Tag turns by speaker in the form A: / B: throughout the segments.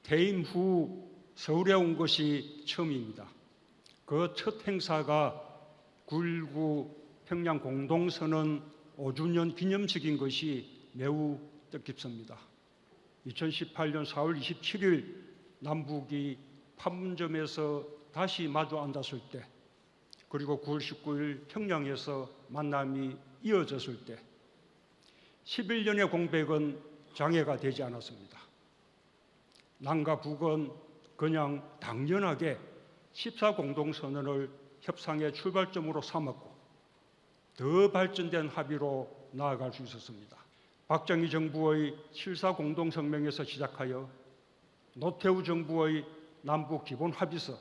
A: 퇴임 후 서울에 온 것이 처음입니다. 그 첫 행사가 9.19 평양 공동선언 5주년 기념식인 것이 매우 뜻깊습니다. 2018년 4월 27일 남북이 판문점에서 다시 마주 앉았을 때, 그리고 9월 19일 평양에서 만남이 이어졌을 때 11년의 공백은 장애가 되지 않았습니다. 남과 북은 그냥 당연하게 14공동선언을 협상의 출발점으로 삼았고 더 발전된 합의로 나아갈 수 있었습니다. 박정희 정부의 7.4공동성명에서 시작하여 노태우 정부의 남북기본합의서,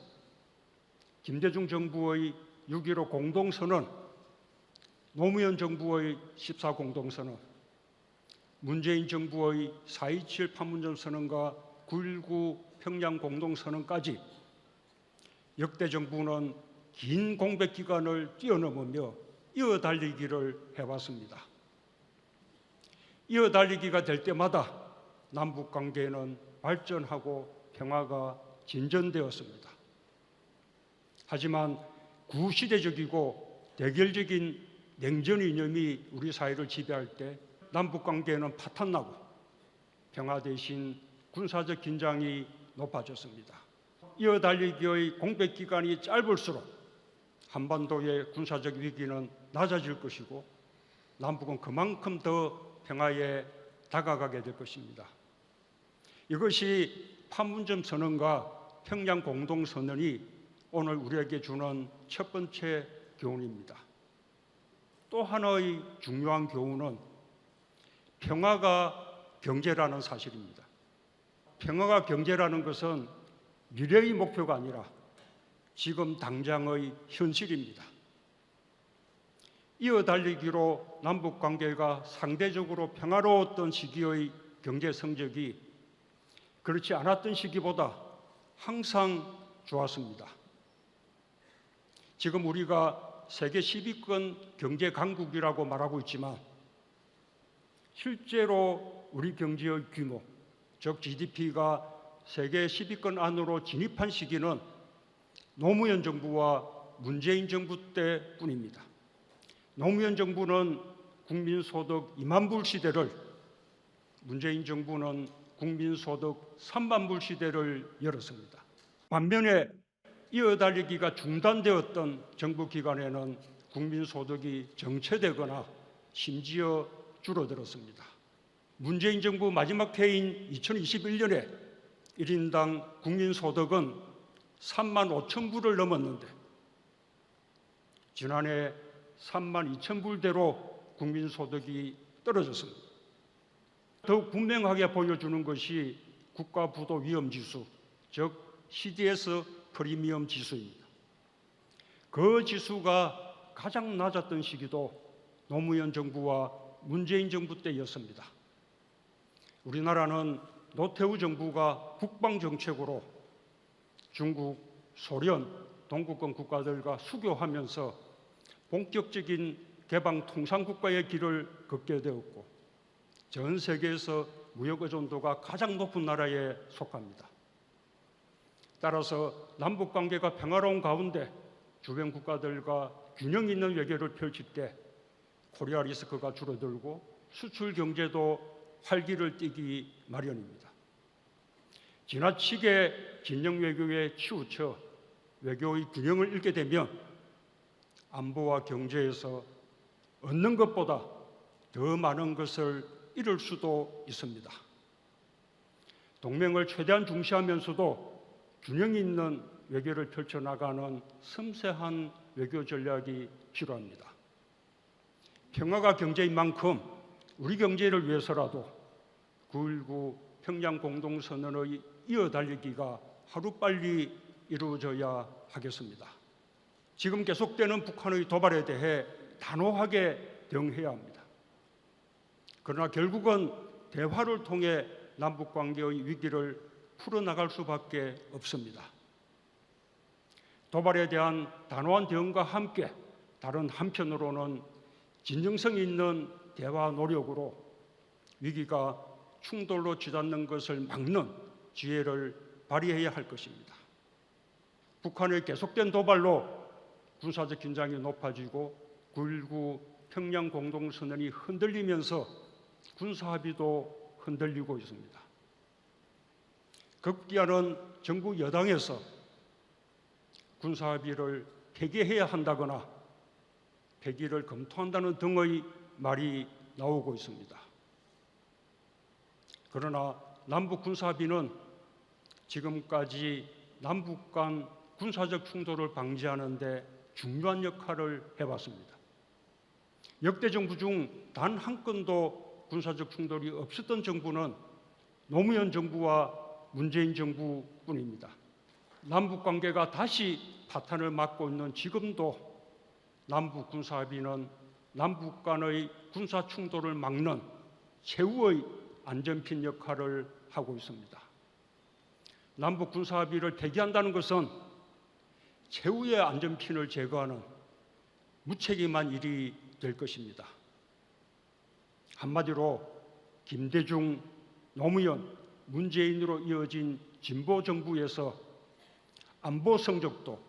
A: 김대중 정부의 6.15 공동선언, 노무현 정부의 14공동선언, 문재인 정부의 4.27 판문점 선언과 9.19 평양 공동선언까지 역대 정부는 긴 공백 기간을 뛰어넘으며 이어달리기를 해왔습니다. 이어달리기가 될 때마다 남북관계는 발전하고 평화가 진전되었습니다. 하지만 구시대적이고 대결적인 냉전 이념이 우리 사회를 지배할 때 남북관계는 파탄나고 평화 대신 군사적 긴장이 높아졌습니다. 이어달리기의 공백 기간이 짧을수록 한반도의 군사적 위기는 낮아질 것이고 남북은 그만큼 더 평화에 다가가게 될 것입니다. 이것이 판문점 선언과 평양 공동선언이 오늘 우리에게 주는 첫 번째 교훈입니다. 또 하나의 중요한 교훈은 평화가 경제라는 사실입니다. 평화가 경제라는 것은 미래의 목표가 아니라 지금 당장의 현실입니다. 이어달리기로 남북관계가 상대적으로 평화로웠던 시기의 경제 성적이 그렇지 않았던 시기보다 항상 좋았습니다. 지금 우리가 세계 10위권 경제 강국이라고 말하고 있지만 실제로 우리 경제의 규모, 즉 GDP가 세계 10위권 안으로 진입한 시기는 노무현 정부와 문재인 정부 때뿐입니다. 노무현 정부는 국민소득 2만 불 시대를, 문재인 정부는 국민소득 3만 불 시대를 열었습니다. 반면에 이어달리기가 중단되었던 정부 기간에는 국민소득이 정체되거나 심지어 줄어들었습니다. 문재인 정부 마지막 해인 2021년에 1인당 국민소득은 3만 5천 불을 넘었는데 지난해 3만 2천 불대로 국민소득이 떨어졌습니다. 더욱 분명하게 보여주는 것이 국가부도위험지수, 즉 CDS 프리미엄 지수입니다. 그 지수가 가장 낮았던 시기도 노무현 정부와 문재인 정부 때였습니다. 우리나라는 노태우 정부가 국방정책으로 중국, 소련, 동구권 국가들과 수교하면서 본격적인 개방 통상국가의 길을 걷게 되었고 전 세계에서 무역 의존도가 가장 높은 나라에 속합니다. 따라서 남북관계가 평화로운 가운데 주변 국가들과 균형 있는 외교를 펼칠 때 코리아 리스크가 줄어들고 수출 경제도 활기를 띠기 마련입니다. 지나치게 진영 외교에 치우쳐 외교의 균형을 잃게 되면 안보와 경제에서 얻는 것보다 더 많은 것을 잃을 수도 있습니다. 동맹을 최대한 중시하면서도 균형 있는 외교를 펼쳐나가는 섬세한 외교 전략이 필요합니다. 평화가 경제인 만큼 우리 경제를 위해서라도 9.19 평양 공동선언의 이어달리기가 하루빨리 이루어져야 하겠습니다. 지금 계속되는 북한의 도발에 대해 단호하게 대응해야 합니다. 그러나 결국은 대화를 통해 남북관계의 위기를 풀어나갈 수밖에 없습니다. 도발에 대한 단호한 대응과 함께 다른 한편으로는 진정성 있는 대화 노력으로 위기가 충돌로 치닫는 것을 막는 지혜를 발휘해야 할 것입니다. 북한의 계속된 도발로 군사적 긴장이 높아지고 9.19 평양 공동선언이 흔들리면서 군사합의도 흔들리고 있습니다. 급기야는 정부 여당에서 군사합의를 폐기해야 한다거나 폐기를 검토한다는 등의 말이 나오고 있습니다. 그러나 남북 군사합의는 지금까지 남북 간 군사적 충돌을 방지하는 데 중요한 역할을 해왔습니다. 역대 정부 중 단 한 건도 군사적 충돌이 없었던 정부는 노무현 정부와 문재인 정부뿐입니다. 남북 관계가 다시 파탄을 맞고 있는 지금도 남북 군사합의는 남북 간의 군사 충돌을 막는 최후의 안전핀 역할을 하고 있습니다. 남북 군사합의를 폐기한다는 것은 최후의 안전핀을 제거하는 무책임한 일이 될 것입니다. 한마디로 김대중, 노무현, 문재인으로 이어진 진보 정부에서 안보 성적도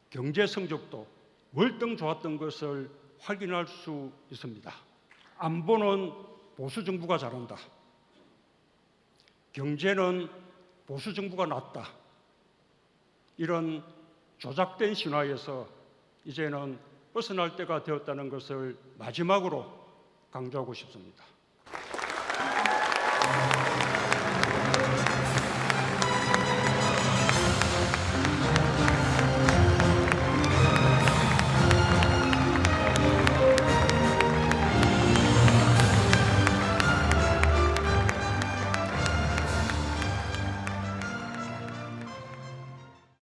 A: 경제 성적도 월등 좋았던 것을 확인할 수 있습니다. 안보는 보수 정부가 잘한다. 경제는 보수 정부가 낫다. 이런 조작된 신화에서 이제는 벗어날 때가 되었다는 것을 마지막으로 강조하고 싶습니다.